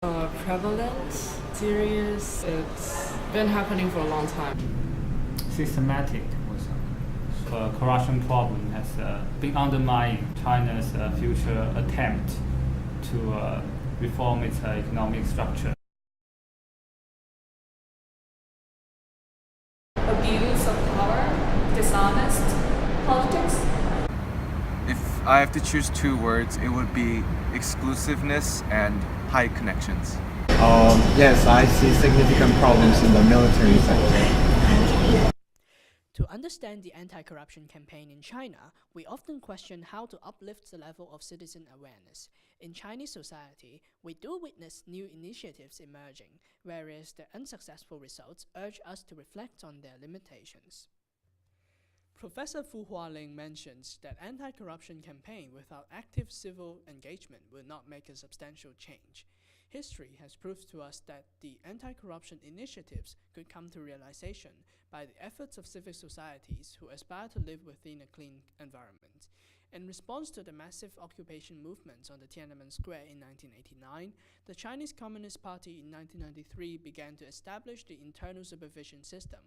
Prevalent, serious. It's been happening for a long time. Systematic also. Corruption problem has been undermining China's future attempt to reform its economic structure. Abuse of power, dishonest politics. If I have to choose two words, it would be exclusiveness and high connections. Yes, I see significant problems in the military sector. To understand the anti-corruption campaign in China, we often question how to uplift the level of citizen awareness. In Chinese society, we do witness new initiatives emerging, whereas their unsuccessful results urge us to reflect on their limitations. Professor Fu Hualing mentions that anti-corruption campaign without active civil engagement will not make a substantial change. History has proved to us that the anti-corruption initiatives could come to realization by the efforts of civil societies who aspire to live within a clean environment. In response to the massive occupation movements on the Tiananmen Square in 1989, the Chinese Communist Party in 1993 began to establish the internal supervision system,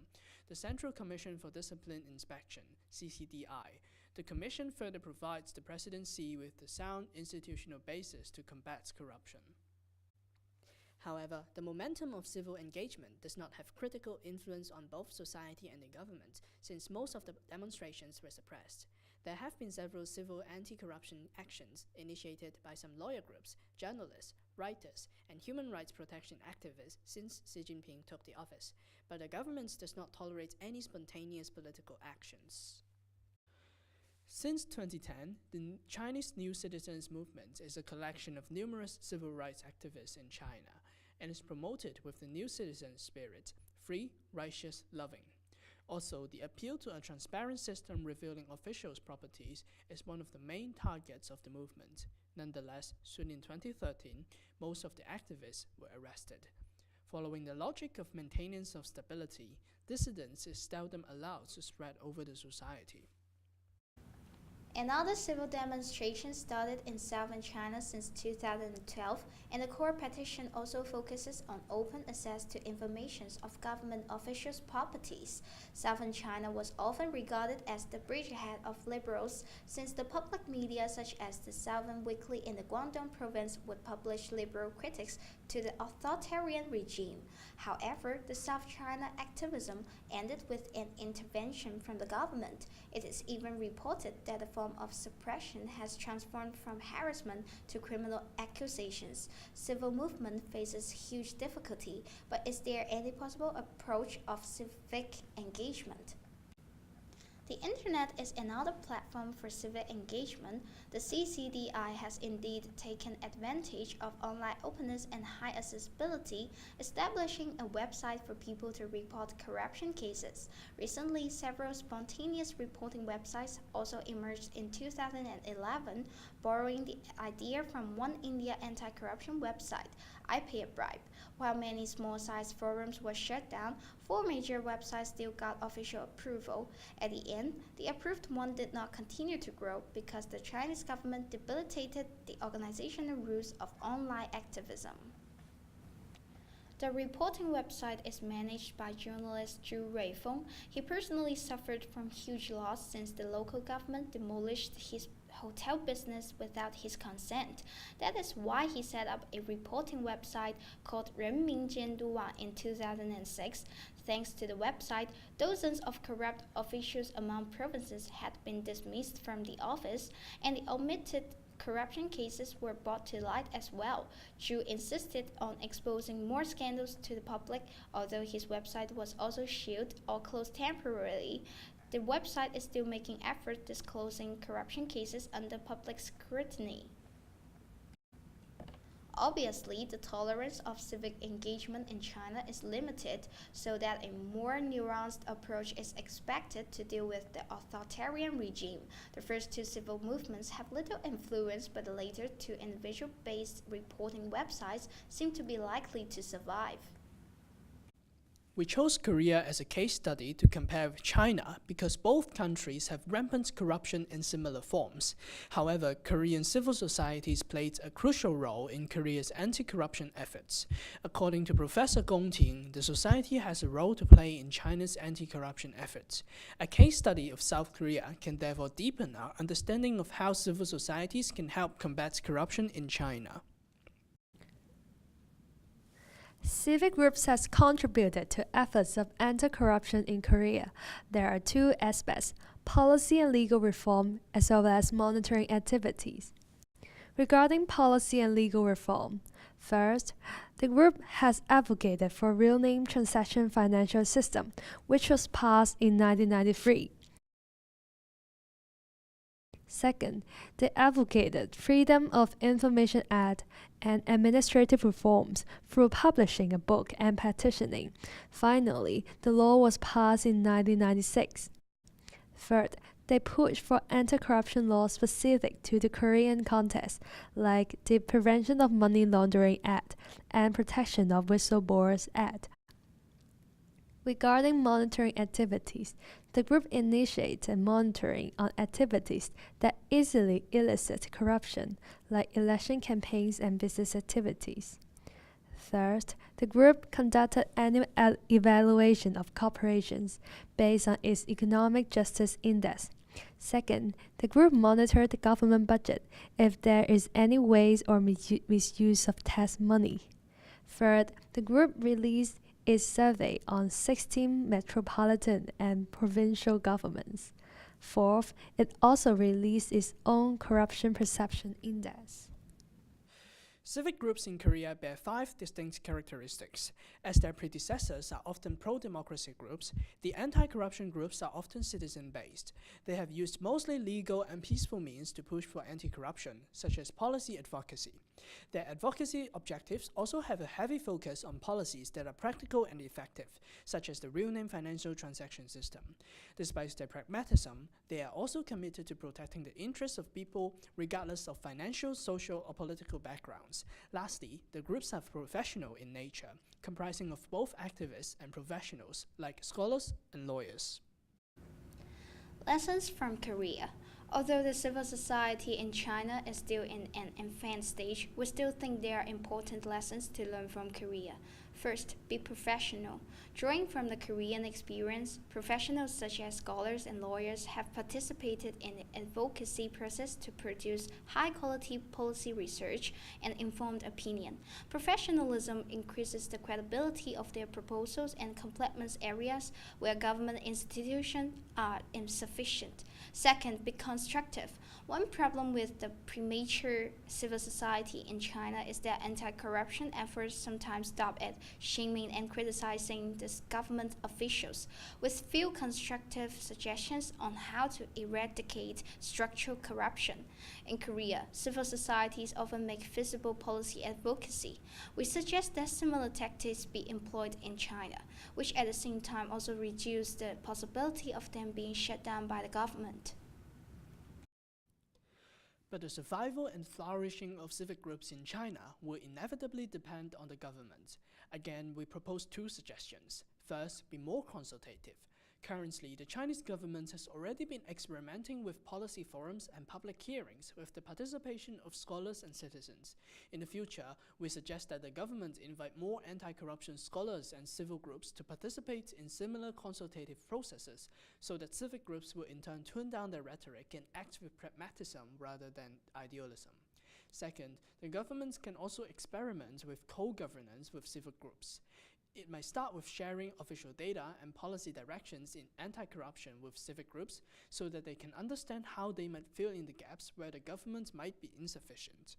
the Central Commission for Discipline Inspection, CCDI. The commission further provides the presidency with the sound institutional basis to combat corruption. However, the momentum of civil engagement does not have critical influence on both society and the government, since most of the demonstrations were suppressed. There have been several civil anti-corruption actions initiated by some lawyer groups, journalists, writers, and human rights protection activists since Xi Jinping took the office, but the government does not tolerate any spontaneous political actions. Since 2010, the Chinese New Citizens Movement is a collection of numerous civil rights activists in China, and is promoted with the New Citizen spirit, free, righteous, loving. Also, the appeal to a transparent system revealing officials' properties is one of the main targets of the movement. Nonetheless, soon in 2013, most of the activists were arrested. Following the logic of maintenance of stability, dissidence is seldom allowed to spread over the society. Another civil demonstration started in southern China since 2012, and the core petition also focuses on open access to information of government officials' properties. Southern China was often regarded as the bridgehead of liberals, since the public media such as the Southern Weekly in the Guangdong province would publish liberal critics to the authoritarian regime. However, the South China activism ended with an intervention from the government. It is even reported that the form of suppression has transformed from harassment to criminal accusations. Civil movement faces huge difficulty, but is there any possible approach of civic engagement? The internet is another platform for civic engagement. The CCDI has indeed taken advantage of online openness and high accessibility, establishing a website for people to report corruption cases. Recently, several spontaneous reporting websites also emerged in 2011, borrowing the idea from One India anti-corruption website, I Pay a Bribe. While many small-sized forums were shut down, 4 major websites still got official approval. At the end, the approved one did not continue to grow because the Chinese government debilitated the organizational rules of online activism. The reporting website is managed by journalist Zhu Ruifeng. He personally suffered from huge loss since the local government demolished his hotel business without his consent. That is why he set up a reporting website called Renminjianduwang in 2006. Thanks to the website, dozens of corrupt officials among provinces had been dismissed from the office, and the omitted corruption cases were brought to light as well. Zhu insisted on exposing more scandals to the public, although his website was also shielded or closed temporarily. The website is still making efforts disclosing corruption cases under public scrutiny. Obviously, the tolerance of civic engagement in China is limited, so that a more nuanced approach is expected to deal with the authoritarian regime. The first 2 civil movements have little influence, but the later 2 individual-based reporting websites seem to be likely to survive. We chose Korea as a case study to compare with China because both countries have rampant corruption in similar forms. However, Korean civil societies played a crucial role in Korea's anti-corruption efforts. According to Professor Gong Ting, the society has a role to play in China's anti-corruption efforts. A case study of South Korea can therefore deepen our understanding of how civil societies can help combat corruption in China. Civic groups has contributed to efforts of anti-corruption in Korea. There are two aspects, policy and legal reform, as well as monitoring activities. Regarding policy and legal reform, first, the group has advocated for real-name transaction financial system, which was passed in 1993. Second, they advocated Freedom of Information Act and administrative reforms through publishing a book and petitioning. Finally, the law was passed in 1996. Third, they pushed for anti-corruption laws specific to the Korean context, like the Prevention of Money Laundering Act and Protection of Whistleblowers Act. Regarding monitoring activities, the group initiated monitoring on activities that easily elicit corruption, like election campaigns and business activities. Third, the group conducted annual evaluation of corporations based on its Economic Justice Index. Second, the group monitored the government budget if there is any waste or misuse of tax money. Third, the group released its survey on 16 metropolitan and provincial governments. Fourth, it also released its own corruption perception index. Civic groups in Korea bear 5 distinct characteristics. As their predecessors are often pro-democracy groups, the anti-corruption groups are often citizen-based. They have used mostly legal and peaceful means to push for anti-corruption, such as policy advocacy. Their advocacy objectives also have a heavy focus on policies that are practical and effective, such as the real-name financial transaction system. Despite their pragmatism, they are also committed to protecting the interests of people regardless of financial, social, or political backgrounds. Lastly, the groups are professional in nature, comprising of both activists and professionals, like scholars and lawyers. Lessons from Korea. Although the civil society in China is still in an infant stage, we still think there are important lessons to learn from Korea. First, be professional. Drawing from the Korean experience, professionals such as scholars and lawyers have participated in the advocacy process to produce high-quality policy research and informed opinion. Professionalism increases the credibility of their proposals and complements areas where government institutions are insufficient. Second, be constructive. One problem with the premature civil society in China is that anti-corruption efforts sometimes stop at shaming and criticizing the government officials, with few constructive suggestions on how to eradicate structural corruption. In Korea, civil societies often make visible policy advocacy. We suggest that similar tactics be employed in China, which at the same time also reduce the possibility of them being shut down by the government. But the survival and flourishing of civic groups in China will inevitably depend on the government. Again, we propose 2 suggestions. First, be more consultative. Currently, the Chinese government has already been experimenting with policy forums and public hearings with the participation of scholars and citizens. In the future, we suggest that the government invite more anti-corruption scholars and civil groups to participate in similar consultative processes, so that civic groups will in turn tone down their rhetoric and act with pragmatism rather than idealism. Second, the government can also experiment with co-governance with civic groups. It might start with sharing official data and policy directions in anti-corruption with civic groups so that they can understand how they might fill in the gaps where the government might be insufficient.